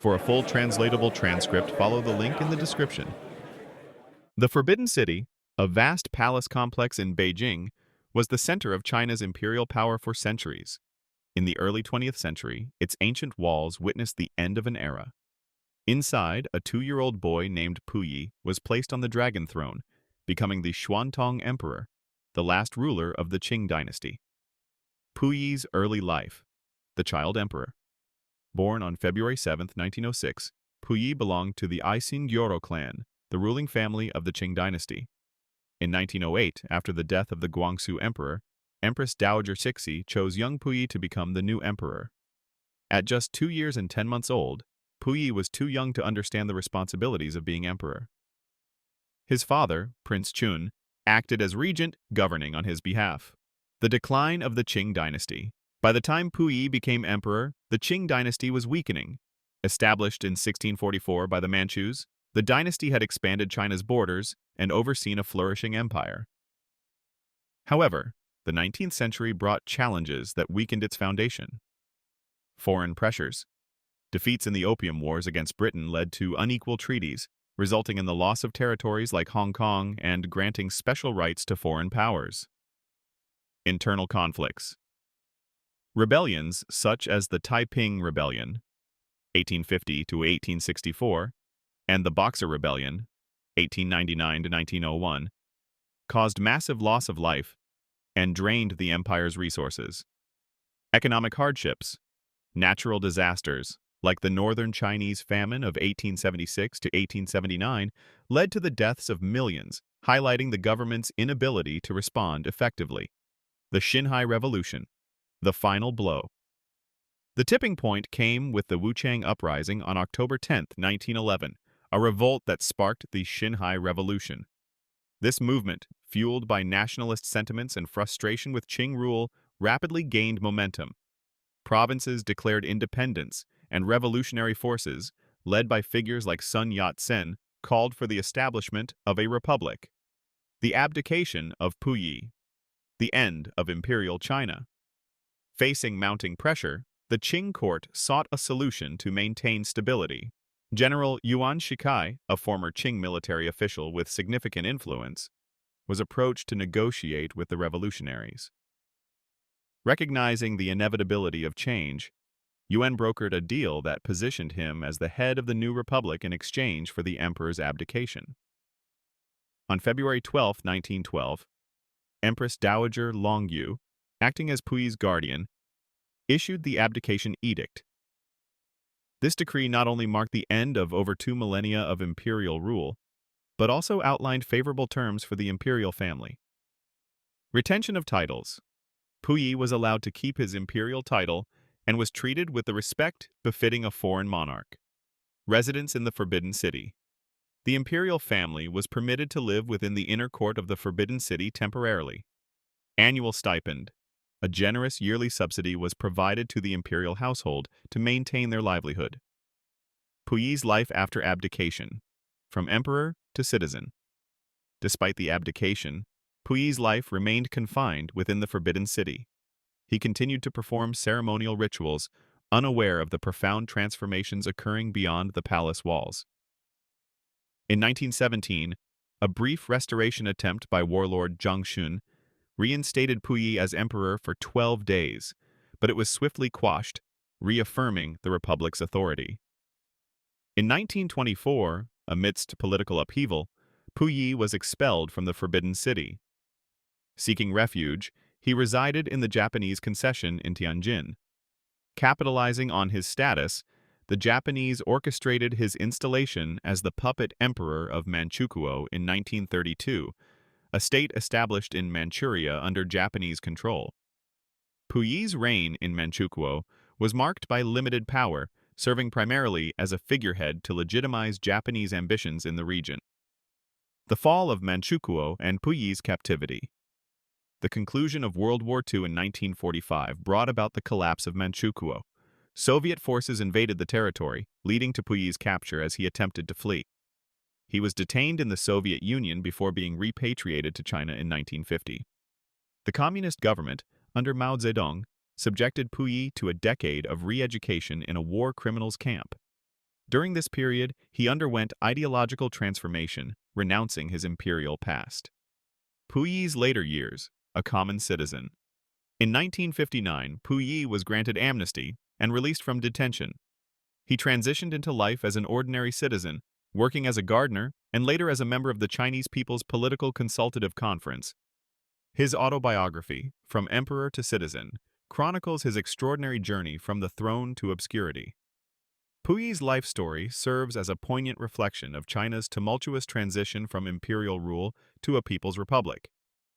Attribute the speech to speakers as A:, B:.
A: For a full translatable transcript, follow the link in the description. The Forbidden City, a vast palace complex in Beijing, was the center of China's imperial power for centuries. In the early 20th century, its ancient walls witnessed the end of an era. Inside, a 2-year-old boy named Puyi was placed on the dragon throne, becoming the Xuantong Emperor, the last ruler of the Qing dynasty. Puyi's early life. The child emperor. Born on February 7, 1906, Puyi belonged to the Gyoro clan, the ruling family of the Qing dynasty. In 1908, after the death of the Guangxu emperor, Empress Dowager Cixi chose young Puyi to become the new emperor. At just 2 years and 10 months old, Puyi was too young to understand the responsibilities of being emperor. His father, Prince Chun, acted as regent, governing on his behalf. The decline of the Qing dynasty. By the time Puyi became emperor, the Qing dynasty was weakening. Established in 1644 by the Manchus, the dynasty had expanded China's borders and overseen a flourishing empire. However, the 19th century brought challenges that weakened its foundation. Foreign pressures. Defeats in the Opium Wars against Britain led to unequal treaties, resulting in the loss of territories like Hong Kong and granting special rights to foreign powers. Internal conflicts. Rebellions such as the Taiping Rebellion, 1850 to 1864, and the Boxer Rebellion, 1899 to 1901, caused massive loss of life and drained the empire's resources. Economic hardships. Natural disasters, like the Northern Chinese famine of 1876 to 1879, led to the deaths of millions, highlighting the government's inability to respond effectively. The Xinhai Revolution, the final blow. The tipping point came with the Wuchang Uprising on October 10, 1911, a revolt that sparked the Xinhai Revolution. This movement, fueled by nationalist sentiments and frustration with Qing rule, rapidly gained momentum. Provinces declared independence, and revolutionary forces, led by figures like Sun Yat-sen, called for the establishment of a republic. The abdication of Puyi. The end of Imperial China. Facing mounting pressure, the Qing court sought a solution to maintain stability. General Yuan Shikai, a former Qing military official with significant influence, was approached to negotiate with the revolutionaries. Recognizing the inevitability of change, Yuan brokered a deal that positioned him as the head of the new republic in exchange for the emperor's abdication. On February 12, 1912, Empress Dowager Longyu, acting as Puyi's guardian, issued the abdication edict. This decree not only marked the end of over 2 millennia of imperial rule, but also outlined favorable terms for the imperial family. Retention of titles. Puyi was allowed to keep his imperial title and was treated with the respect befitting a foreign monarch. Residence in the Forbidden City. The imperial family was permitted to live within the inner court of the Forbidden City temporarily. Annual stipend. A generous yearly subsidy was provided to the imperial household to maintain their livelihood. Puyi's life after abdication. From emperor to citizen. Despite the abdication, Puyi's life remained confined within the Forbidden City. He continued to perform ceremonial rituals, unaware of the profound transformations occurring beyond the palace walls. In 1917, a brief restoration attempt by warlord Zhang Xun reinstated Puyi as emperor for 12 days, but it was swiftly quashed, reaffirming the republic's authority. In 1924, amidst political upheaval, Puyi was expelled from the Forbidden City. Seeking refuge, he resided in the Japanese concession in Tianjin. Capitalizing on his status, the Japanese orchestrated his installation as the puppet emperor of Manchukuo in 1932, a state established in Manchuria under Japanese control. Puyi's reign in Manchukuo was marked by limited power, serving primarily as a figurehead to legitimize Japanese ambitions in the region. The fall of Manchukuo and Puyi's captivity. The conclusion of World War II in 1945 brought about the collapse of Manchukuo. Soviet forces invaded the territory, leading to Puyi's capture as he attempted to flee. He was detained in the Soviet Union before being repatriated to China in 1950. The communist government, under Mao Zedong, subjected Puyi to a decade of re-education in a war criminals camp. During this period, he underwent ideological transformation, renouncing his imperial past. Puyi's later years, a common citizen. In 1959, Puyi was granted amnesty and released from detention. He transitioned into life as an ordinary citizen, working as a gardener and later as a member of the Chinese People's Political Consultative Conference. His autobiography, From Emperor to Citizen, chronicles his extraordinary journey from the throne to obscurity. Puyi's life story serves as a poignant reflection of China's tumultuous transition from imperial rule to a people's republic.